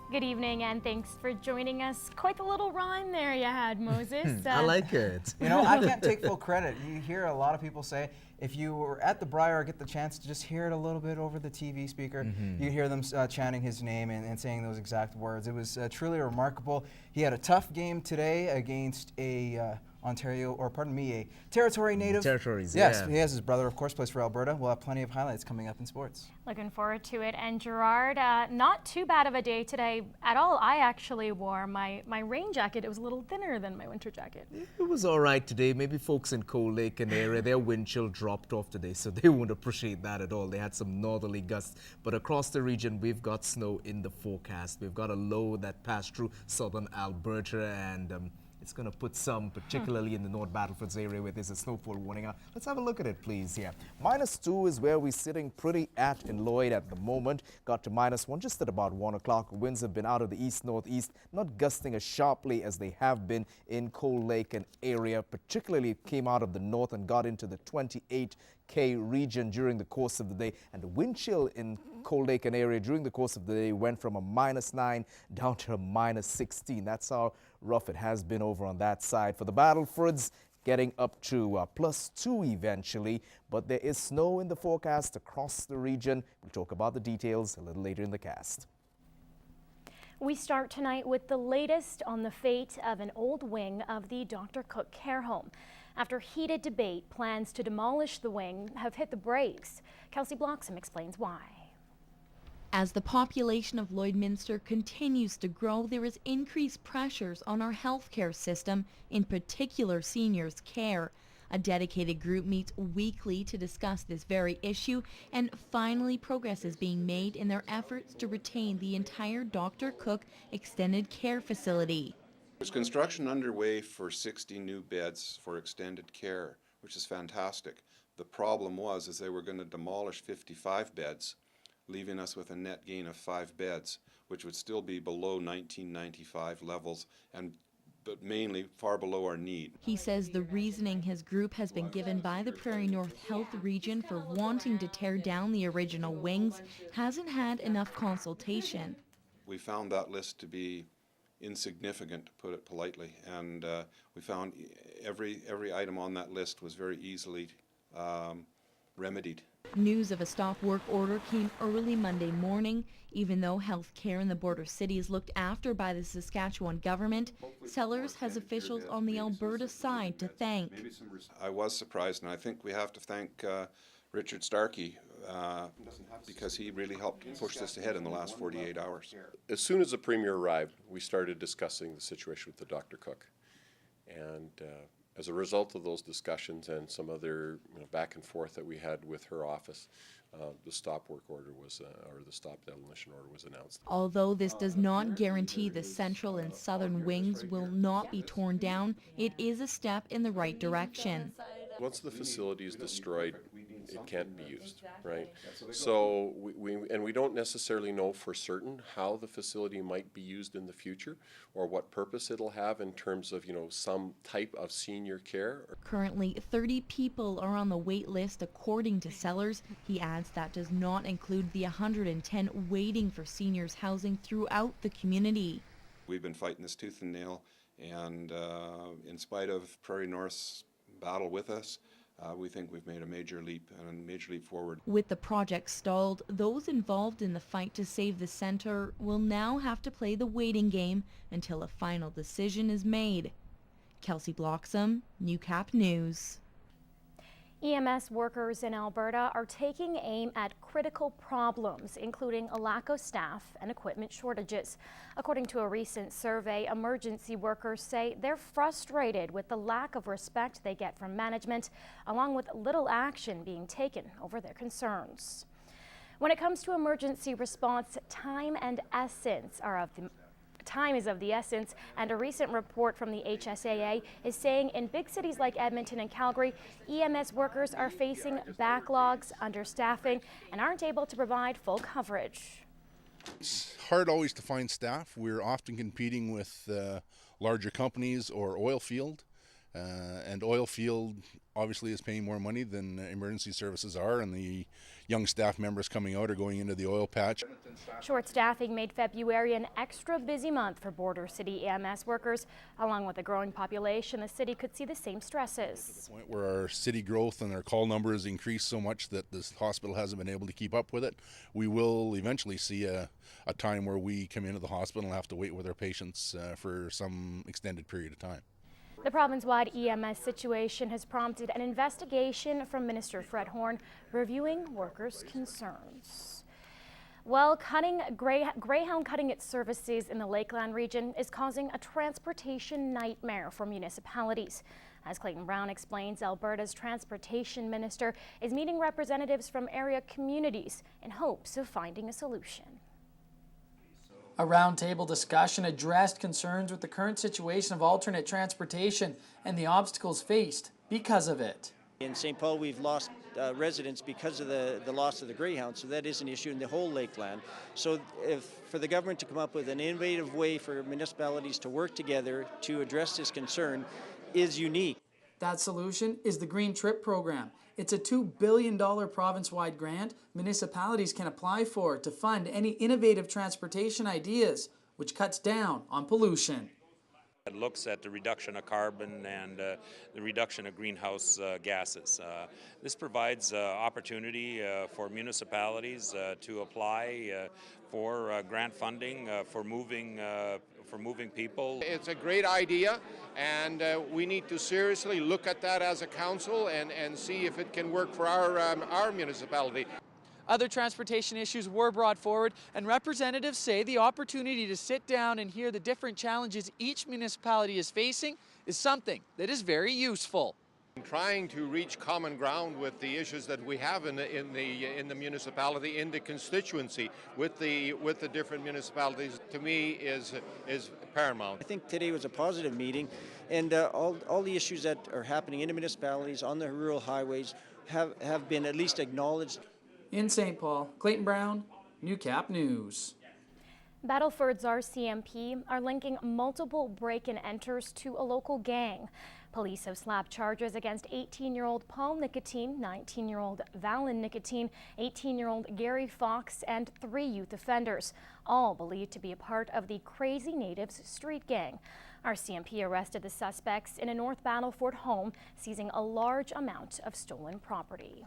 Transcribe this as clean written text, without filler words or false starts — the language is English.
Good evening and thanks for joining us. Quite the little rhyme there you had, Moses. I like it. You know, I can't take full credit. You hear a lot of people say, if you were at the Briar or get the chance to just hear it a little bit over the TV speaker, you hear them chanting his name and saying those exact words. It was truly remarkable. He had a tough game today against a a territory native. Territories, yes, yeah. he has his brother, of course, plays for Alberta. We'll have plenty of highlights coming up in sports. Looking forward to it. And Gerard, not too bad of a day today at all. I actually wore my rain jacket. It was a little thinner than my winter jacket. It was all right today. Maybe folks in Cold Lake and area, their wind chill dropped off today, so they won't appreciate that at all. They had some northerly gusts. But across the region, we've got snow in the forecast. We've got a low that passed through southern Alberta, and it's going to put some, particularly in the North Battlefords area where there's a snowfall warning out. Let's have a look at it, please. Yeah, -2 is where we're sitting pretty at in Lloyd at the moment. Got to -1 just at about 1 o'clock. Winds have been out of the east-northeast, not gusting as sharply as they have been in Cold Lake and area. Particularly came out of the north and got into the 28K region during the course of the day. And the wind chill in Cold Lake and area during the course of the day went from a -9 down to a -16. That's how rough it has been over on that side. For the Battlefords, getting up to +2 eventually, but there is snow in the forecast across the region. We'll talk about the details a little later in the cast. We start tonight with the latest on the fate of an old wing of the Dr. Cook Care Home. After heated debate, plans to demolish the wing have hit the brakes. Kelsey Bloxham explains why. As the population of Lloydminster continues to grow, there is increased pressures on our healthcare system, in particular seniors' care. A dedicated group meets weekly to discuss this very issue, and finally progress is being made in their efforts to retain the entire Dr. Cook Extended Care Facility. There's construction underway for 60 new beds for extended care, which is fantastic. The problem was they were going to demolish 55 beds, leaving us with a net gain of 5 beds, which would still be below 1995 levels, but mainly far below our need. He says the reasoning his group has been given by the Prairie North Health Region for wanting to tear down the original wings hasn't had enough consultation. We found that list to be insignificant, to put it politely, and we found every item on that list was very easily remedied. News of a stop work order came early Monday morning. Even though health care in the border city is looked after by the Saskatchewan government, Sellers has officials on the Alberta side to thank. I was surprised, and I think we have to thank Richard Starkey because he really helped push this ahead in the last 48 hours. As soon as the Premier arrived, we started discussing the situation with the Dr. Cook. And as a result of those discussions and some other back and forth that we had with her office, the stop work order was, or the stop demolition order was announced. Although this does not guarantee the central and southern wings will not be torn down, it is a step in the right direction. Once the facility is destroyed, it can't be used, right? So we don't necessarily know for certain how the facility might be used in the future or what purpose it'll have in terms of, some type of senior care. Currently, 30 people are on the wait list according to Sellers. He adds that does not include the 110 waiting for seniors housing throughout the community. We've been fighting this tooth and nail, and in spite of Prairie North's battle with us, we think we've made a major leap forward. With the project stalled, those involved in the fight to save the center will now have to play the waiting game until a final decision is made. Kelsey Bloxham, Newcap News. EMS workers in Alberta are taking aim at critical problems, including a lack of staff and equipment shortages. According to a recent survey, emergency workers say they're frustrated with the lack of respect they get from management, along with little action being taken over their concerns. When it comes to emergency response, time is of the essence, and a recent report from the HSAA is saying in big cities like Edmonton and Calgary, EMS workers are facing backlogs, understaffing, and aren't able to provide full coverage. It's hard always to find staff. We're often competing with larger companies or oil field. And oil field obviously is paying more money than emergency services are, and the young staff members coming out are going into the oil patch. Short staffing made February an extra busy month for Border City EMS workers. Along with a growing population, the city could see the same stresses. To the point where our city growth and our call numbers increased so much that this hospital hasn't been able to keep up with it. We will eventually see a time where we come into the hospital and have to wait with our patients for some extended period of time. The province-wide EMS situation has prompted an investigation from Minister Fred Horn reviewing workers' concerns. Well, Greyhound cutting its services in the Lakeland region is causing a transportation nightmare for municipalities. As Clayton Brown explains, Alberta's transportation minister is meeting representatives from area communities in hopes of finding a solution. A roundtable discussion addressed concerns with the current situation of alternate transportation and the obstacles faced because of it. In St. Paul, we've lost residents because of the loss of the Greyhound, so that is an issue in the whole Lakeland. So for the government to come up with an innovative way for municipalities to work together to address this concern is unique. That solution is the Green Trip program. It's a $2 billion province-wide grant municipalities can apply for to fund any innovative transportation ideas, which cuts down on pollution. It looks at the reduction of carbon and the reduction of greenhouse gases. This provides opportunity for municipalities to apply for grant funding for moving people. It's a great idea, and we need to seriously look at that as a council and see if it can work for our municipality. Other transportation issues were brought forward, and representatives say the opportunity to sit down and hear the different challenges each municipality is facing is something that is very useful. Trying to reach common ground with the issues that we have in the municipality, in the constituency, with the different municipalities, to me is paramount. I think today was a positive meeting, and all the issues that are happening in the municipalities on the rural highways have been at least acknowledged. In St. Paul, Clayton Brown, Newcap News. Battlefords RCMP are linking multiple break-and-enters to a local gang. Police have slapped charges against 18-year-old Paul Nicotine, 19-year-old Valen Nicotine, 18-year-old Gary Fox, and 3 youth offenders, all believed to be a part of the Crazy Natives street gang. RCMP arrested the suspects in a North Battleford home, seizing a large amount of stolen property.